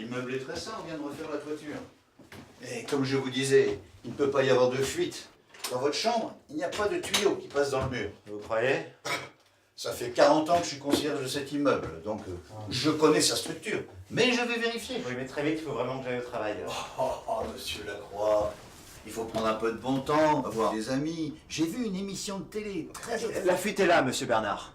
L'immeuble est très sain, on vient de refaire la toiture. Et comme je vous disais, il ne peut pas y avoir de fuite. Dans votre chambre, il n'y a pas de tuyau qui passe dans le mur. Vous croyez? Ça fait 40 ans que je suis concierge de cet immeuble, donc je connais sa structure. Mais je vais vérifier. Oui, mais très vite, il faut vraiment que j'aille au travail. Monsieur Lacroix, il faut prendre un peu de bon temps, avoir des amis. J'ai vu une émission de télé très... La fuite est là, monsieur Bernard.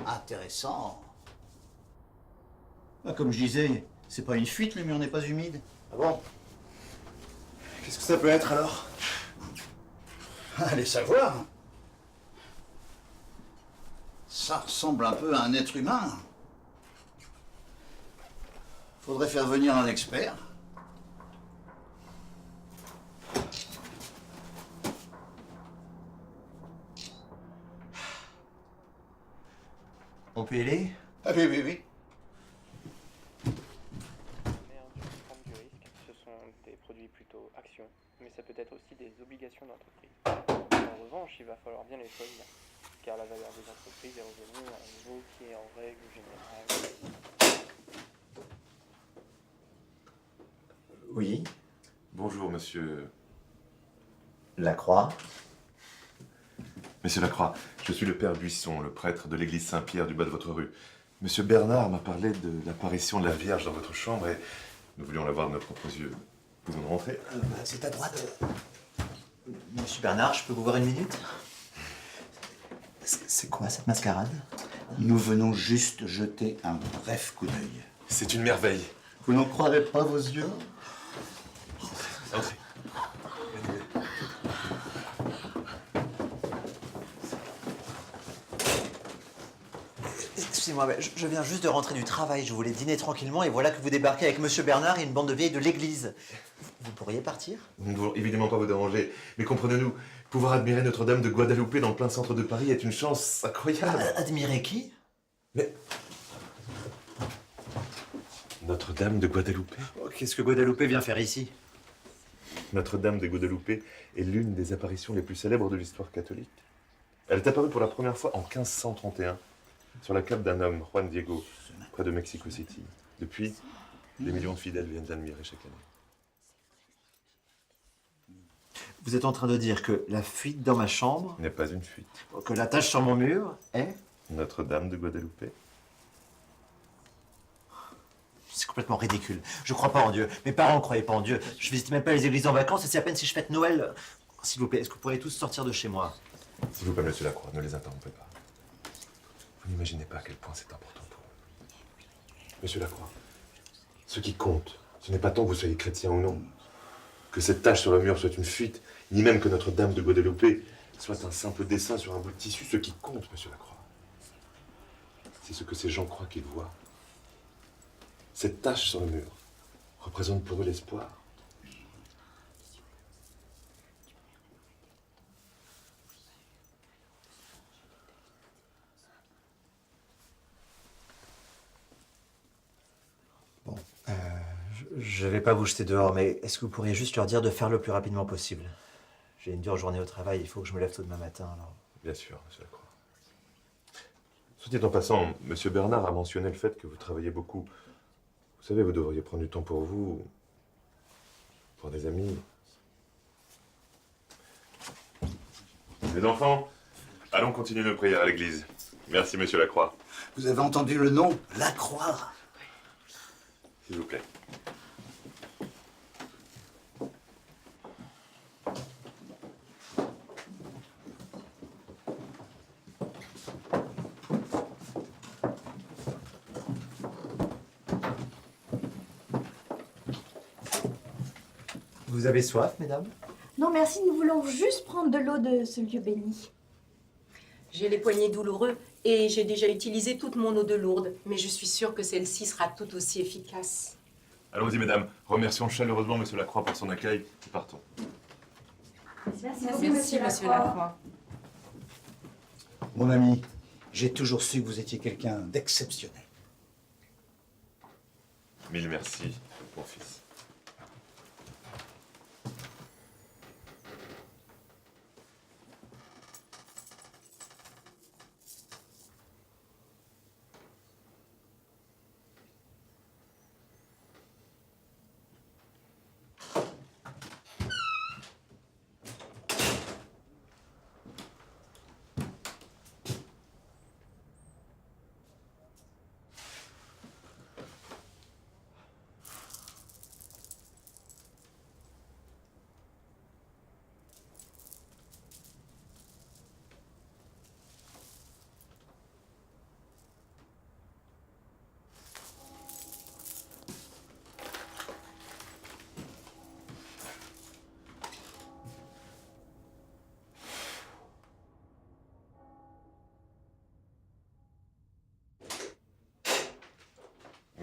Intéressant. Comme je disais, c'est pas une fuite, le mur n'est pas humide. Ah bon? Qu'est-ce que ça peut être alors? Allez savoir. Ça ressemble un peu à un être humain. Faudrait faire venir un expert. On peut y aller? Ah oui, oui, oui. Prendre du risque, ce sont des produits plutôt actions, mais ça peut être aussi des obligations d'entreprise. En revanche, il va falloir bien les choisir, car la valeur des entreprises est revenue à un niveau qui est en règle générale. Oui. Bonjour, monsieur... Lacroix. Monsieur Lacroix, je suis le père Buisson, le prêtre de l'église Saint-Pierre du bas de votre rue. Monsieur Bernard m'a parlé de l'apparition de la Vierge dans votre chambre et nous voulions la voir de nos propres yeux. Pouvons-nous rentrer? C'est à droite. Monsieur Bernard, je peux vous voir une minute? C'est quoi cette mascarade? Nous venons juste jeter un bref coup d'œil. C'est une merveille. Vous n'en croirez pas vos yeux? Entrez. Excusez-moi, mais je viens juste de rentrer du travail. Je voulais dîner tranquillement et voilà que vous débarquez avec monsieur Bernard et une bande de vieilles de l'église. Vous pourriez partir? Nous ne voulons évidemment pas vous déranger, mais comprenez-nous, pouvoir admirer Notre-Dame de Guadalupe dans le plein centre de Paris est une chance incroyable. Admirer qui? Mais... Notre-Dame de Guadalupe? Oh, qu'est-ce que Guadalupe vient faire ici? Notre-Dame de Guadalupe est l'une des apparitions les plus célèbres de l'histoire catholique. Elle est apparue pour la première fois en 1531 sur la cape d'un homme, Juan Diego, près de Mexico City. Depuis, des millions de fidèles viennent l'admirer chaque année. Vous êtes en train de dire que la fuite dans ma chambre, N'est pas une fuite. que la tache sur mon mur est... Notre-Dame de Guadalupe. C'est complètement ridicule. Je crois pas en Dieu. Mes parents ne croyaient pas en Dieu. Je visite même pas les églises en vacances et c'est à peine si je fête Noël. S'il vous plaît, est-ce que vous pourriez tous sortir de chez moi? S'il vous plaît, monsieur Lacroix, ne les interrompez pas. Vous n'imaginez pas à quel point c'est important pour eux. Monsieur Lacroix, ce qui compte, ce n'est pas tant que vous soyez chrétien ou non, que cette tache sur le mur soit une fuite, ni même que Notre-Dame de Guadalupe soit un simple dessin sur un bout de tissu. Ce qui compte, monsieur Lacroix, c'est ce que ces gens croient qu'ils voient. Cette tache sur le mur représente pour eux l'espoir. Bon, je vais pas vous jeter dehors, mais est-ce que vous pourriez juste leur dire de faire le plus rapidement possible? J'ai une dure journée au travail, il faut que je me lève tôt demain matin, alors... Bien sûr, monsieur Lacroix. Soit dit en passant, monsieur Bernard a mentionné le fait que vous travaillez beaucoup. Vous savez, vous devriez prendre du temps pour vous, pour des amis. Les enfants, allons continuer nos prières à l'église. Merci, monsieur Lacroix. Vous avez entendu le nom? Lacroix. S'il vous plaît. Vous avez soif, mesdames? Non, merci, nous voulons juste prendre de l'eau de ce lieu béni. J'ai les poignets douloureux et j'ai déjà utilisé toute mon eau de Lourdes, mais je suis sûre que celle-ci sera tout aussi efficace. Allons-y, mesdames. Remercions chaleureusement monsieur Lacroix pour son accueil et partons. Merci, Monsieur Lacroix. Mon ami, j'ai toujours su que vous étiez quelqu'un d'exceptionnel. Mille merci, mon fils.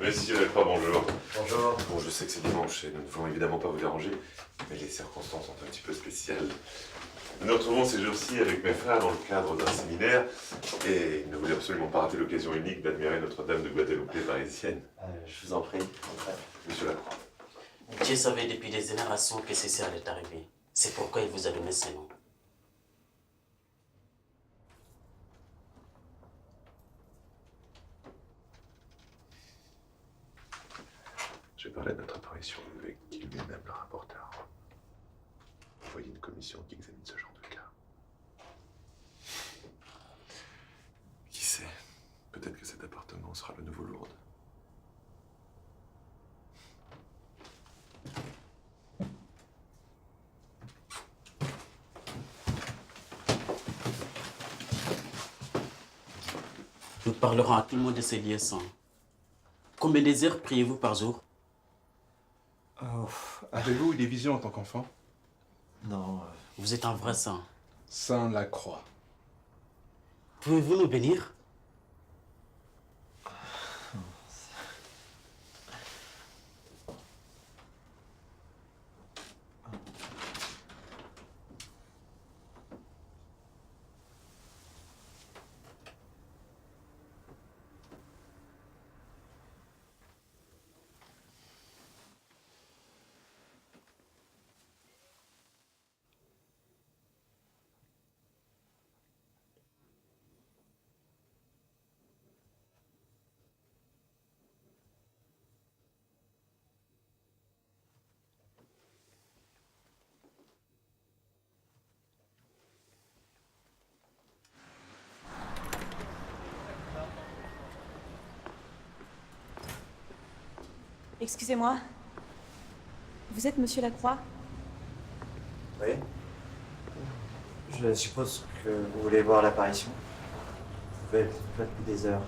Monsieur Lacroix, bonjour. Bonjour. Bon, je sais que c'est dimanche et nous ne voulons évidemment pas vous déranger, mais les circonstances sont un petit peu spéciales. Nous nous retrouvons ces jours-ci avec mes frères dans le cadre d'un séminaire et ils ne voulaient absolument pas rater l'occasion unique d'admirer Notre-Dame de Guadeloupe parisienne. Je vous en prie. Monsieur Lacroix. Dieu savait depuis des générations que ceci allait arriver. C'est pourquoi il vous a donné ce nom. J'ai parlé de notre apparition avec qui lui-même le rapporteur. Envoyez une commission qui examine ce genre de cas. Qui sait, peut-être que cet appartement sera le nouveau Lourdes. Nous parlerons à tout le monde de ces liaisons. Combien des heures priez-vous par jour? Avez-vous eu des visions en tant qu'enfant? Non. Vous êtes un vrai saint. Saint Lacroix. Pouvez-vous nous bénir? Excusez-moi. Vous êtes Monsieur Lacroix? Oui. Je suppose que vous voulez voir l'apparition. Vous pouvez être là depuis des heures.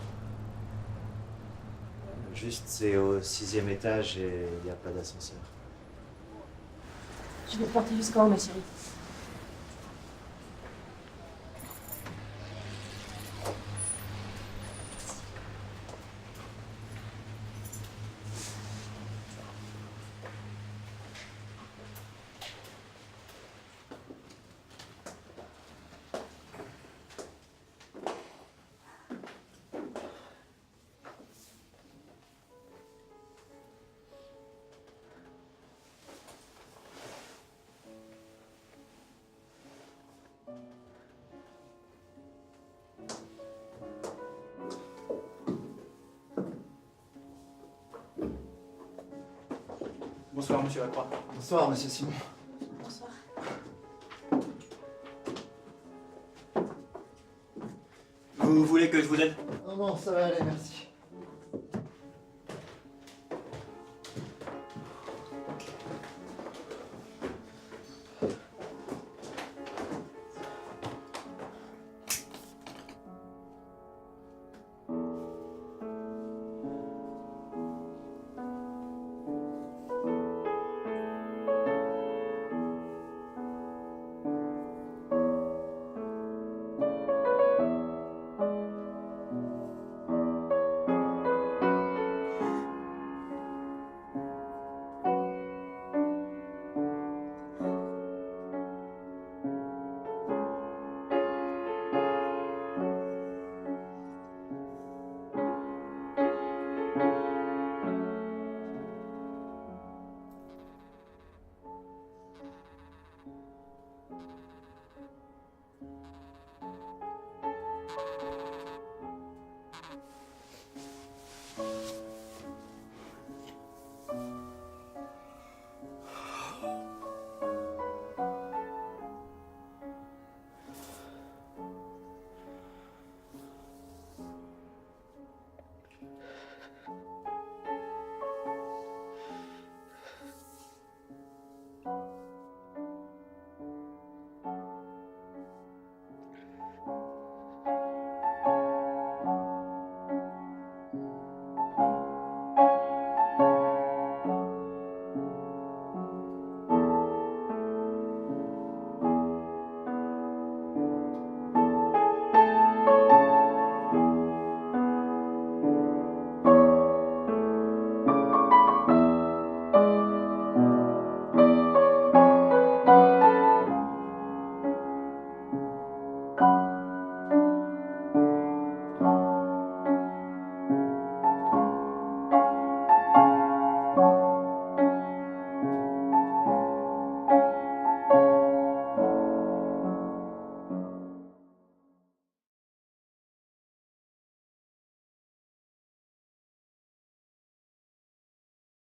Juste, c'est au 6e étage et il n'y a pas d'ascenseur. Je vais te porter jusqu'en haut, ma chérie. Bonsoir, Monsieur Lacroix. Bonsoir, monsieur Simon. Bonsoir. Vous voulez que je vous aide? Non, ça va aller, merci.